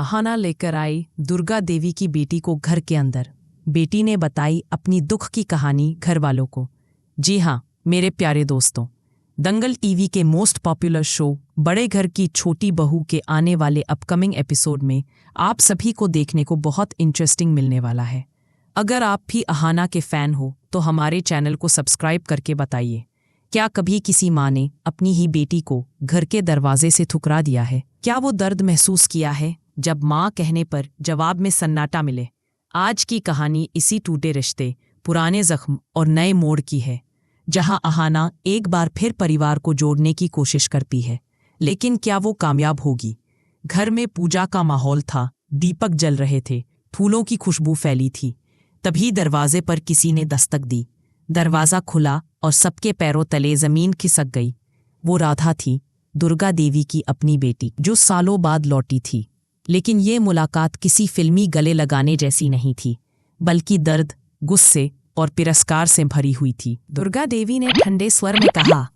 अहाना लेकर आई दुर्गा देवी की बेटी को घर के अंदर। बेटी ने बताई अपनी दुख की कहानी घर वालों को। जी हाँ मेरे प्यारे दोस्तों, दंगल टीवी के मोस्ट पॉपुलर शो बड़े घर की छोटी बहू के आने वाले अपकमिंग एपिसोड में आप सभी को देखने को बहुत इंटरेस्टिंग मिलने वाला है। अगर आप भी अहाना के फैन हो तो हमारे चैनल को सब्सक्राइब करके बताइए, क्या कभी किसी माँ ने अपनी ही बेटी को घर के दरवाजे से ठुकरा दिया है? क्या वो दर्द महसूस किया है जब माँ कहने पर जवाब में सन्नाटा मिले? आज की कहानी इसी टूटे रिश्ते, पुराने जख्म और नए मोड़ की है, जहां अहाना एक बार फिर परिवार को जोड़ने की कोशिश करती है। लेकिन क्या वो कामयाब होगी? घर में पूजा का माहौल था, दीपक जल रहे थे, फूलों की खुशबू फैली थी। तभी दरवाजे पर किसी ने दस्तक दी। दरवाज़ा खुला और सबके पैरों तले जमीन खिसक गई। वो राधा थी, दुर्गा देवी की अपनी बेटी, जो सालों बाद लौटी थी। लेकिन ये मुलाकात किसी फिल्मी गले लगाने जैसी नहीं थी, बल्कि दर्द, गुस्से और तिरस्कार से भरी हुई थी। दुर्गा देवी ने ठंडे स्वर में कहा,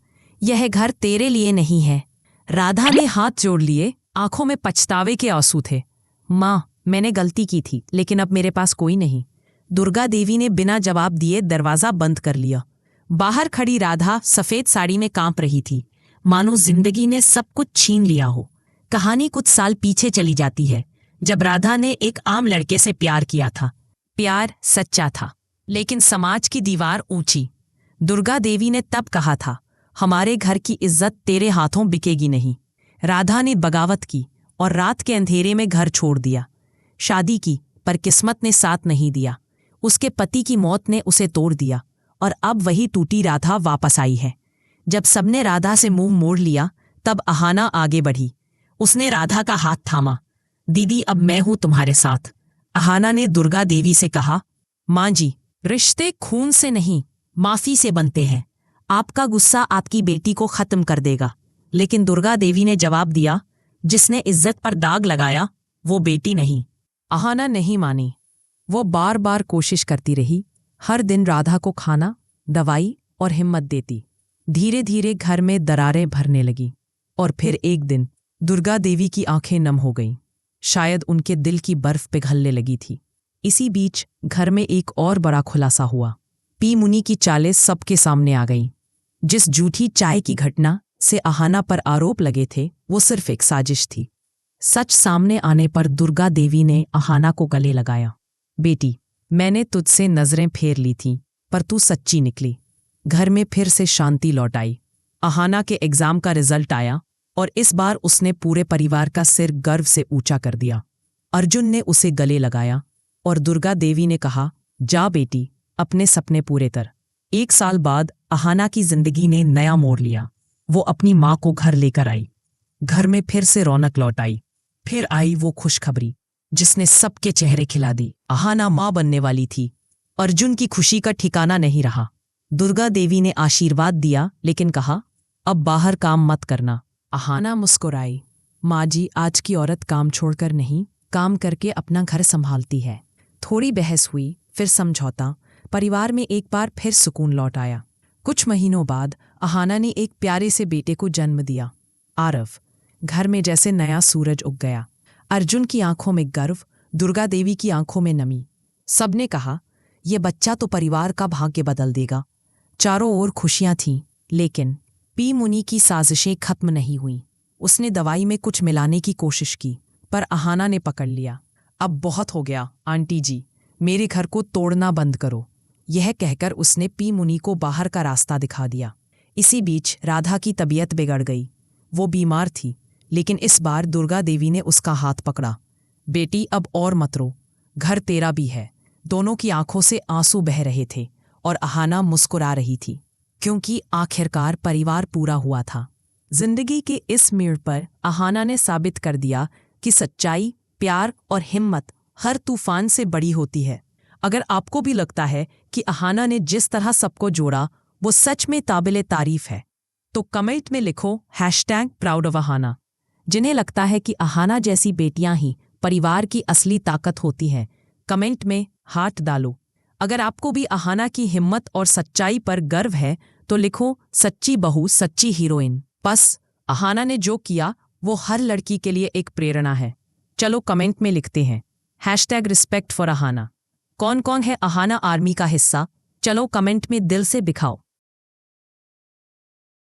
यह घर तेरे लिए नहीं है। राधा ने हाथ जोड़ लिए, आंखों में पछतावे के आंसू थे। माँ, मैंने गलती की थी, लेकिन अब मेरे पास कोई नहीं। दुर्गा देवी ने बिना जवाब दिए दरवाजा बंद कर लिया। बाहर खड़ी राधा सफेद साड़ी में कांप रही थी, मानो जिंदगी ने सब कुछ छीन लिया हो। कहानी कुछ साल पीछे चली जाती है, जब राधा ने एक आम लड़के से प्यार किया था। प्यार सच्चा था, लेकिन समाज की दीवार ऊंची। दुर्गा देवी ने तब कहा था, हमारे घर की इज्जत तेरे हाथों बिकेगी नहीं। राधा ने बगावत की और रात के अंधेरे में घर छोड़ दिया। शादी की, पर किस्मत ने साथ नहीं दिया। उसके पति की मौत ने उसे तोड़ दिया और अब वही टूटी राधा वापस आई है। जब सबने राधा से मुंह मोड़ लिया, तब अहाना आगे बढ़ी। उसने राधा का हाथ थामा। दीदी, अब मैं हूं तुम्हारे साथ। अहाना ने दुर्गा देवी से कहा, माँ जी, रिश्ते खून से नहीं, माफी से बनते हैं। आपका गुस्सा आपकी बेटी को खत्म कर देगा। लेकिन दुर्गा देवी ने जवाब दिया, जिसने इज्जत पर दाग लगाया वो बेटी नहीं। अहाना नहीं मानी। वो बार बार कोशिश करती रही, हर दिन राधा को खाना, दवाई और हिम्मत देती। धीरे धीरे घर में दरारें भरने लगी और फिर एक दिन दुर्गा देवी की आंखें नम हो गईं। शायद उनके दिल की बर्फ पिघलने लगी थी। इसी बीच घर में एक और बड़ा खुलासा हुआ। पी मुनि की चालें सबके सामने आ गईं। जिस झूठी चाय की घटना से अहाना पर आरोप लगे थे, वो सिर्फ एक साजिश थी। सच सामने आने पर दुर्गा देवी ने अहाना को गले लगाया। बेटी, मैंने तुझसे नजरें फेर ली थीं, पर तू सच्ची निकली। घर में फिर से शांति लौट आई। अहाना के एग्जाम का रिजल्ट आया और इस बार उसने पूरे परिवार का सिर गर्व से ऊंचा कर दिया। अर्जुन ने उसे गले लगाया और दुर्गा देवी ने कहा, जा बेटी, अपने सपने पूरे कर। 1 साल बाद अहाना की जिंदगी ने नया मोड़ लिया। वो अपनी माँ को घर लेकर आई। घर में फिर से रौनक लौट आई। फिर आई वो खुशखबरी जिसने सबके चेहरे खिला दी। अहाना माँ बनने वाली थी। अर्जुन की खुशी का ठिकाना नहीं रहा। दुर्गा देवी ने आशीर्वाद दिया, लेकिन कहा, अब बाहर काम मत करना। अहाना मुस्कुराई। माँ जी, आज की औरत काम छोड़कर नहीं, काम करके अपना घर संभालती है। थोड़ी बहस हुई, फिर समझौता। परिवार में एक बार फिर सुकून लौट आया। कुछ महीनों बाद अहाना ने एक प्यारे से बेटे को जन्म दिया, आरव। घर में जैसे नया सूरज उग गया। अर्जुन की आंखों में गर्व, दुर्गा देवी की आंखों में नमी। सबने कहा, यह बच्चा तो परिवार का भाग्य बदल देगा। चारों ओर खुशियां थीं, लेकिन पी मुनि की साजिशें खत्म नहीं हुईं। उसने दवाई में कुछ मिलाने की कोशिश की, पर अहाना ने पकड़ लिया। अब बहुत हो गया आंटी जी, मेरे घर को तोड़ना बंद करो। यह कहकर उसने पी मुनि को बाहर का रास्ता दिखा दिया। इसी बीच राधा की तबीयत बिगड़ गई। वो बीमार थी, लेकिन इस बार दुर्गा देवी ने उसका हाथ पकड़ा। बेटी, अब और मत रो, घर तेरा भी है। दोनों की आंखों से आंसू बह रहे थे और अहाना मुस्कुरा रही थी, क्योंकि आखिरकार परिवार पूरा हुआ था। जिंदगी के इस मोड़ पर अहाना ने साबित कर दिया कि सच्चाई, प्यार और हिम्मत हर तूफान से बड़ी होती है। अगर आपको भी लगता है कि अहाना ने जिस तरह सबको जोड़ा वो सच में काबिले तारीफ है, तो कमेंट में लिखो #ProudOfAhana। जिन्हें लगता है कि अहाना जैसी बेटियां ही परिवार की असली ताकत होती हैं, कमेंट में हार्ट डालो। अगर आपको भी अहाना की हिम्मत और सच्चाई पर गर्व है, तो लिखो, सच्ची बहू, सच्ची हीरोइन। बस अहाना ने जो किया वो हर लड़की के लिए एक प्रेरणा है। चलो कमेंट में लिखते हैं #रिस्पेक्ट फॉर अहाना। कौन कौन है अहाना आर्मी का हिस्सा? चलो कमेंट में दिल से दिखाओ।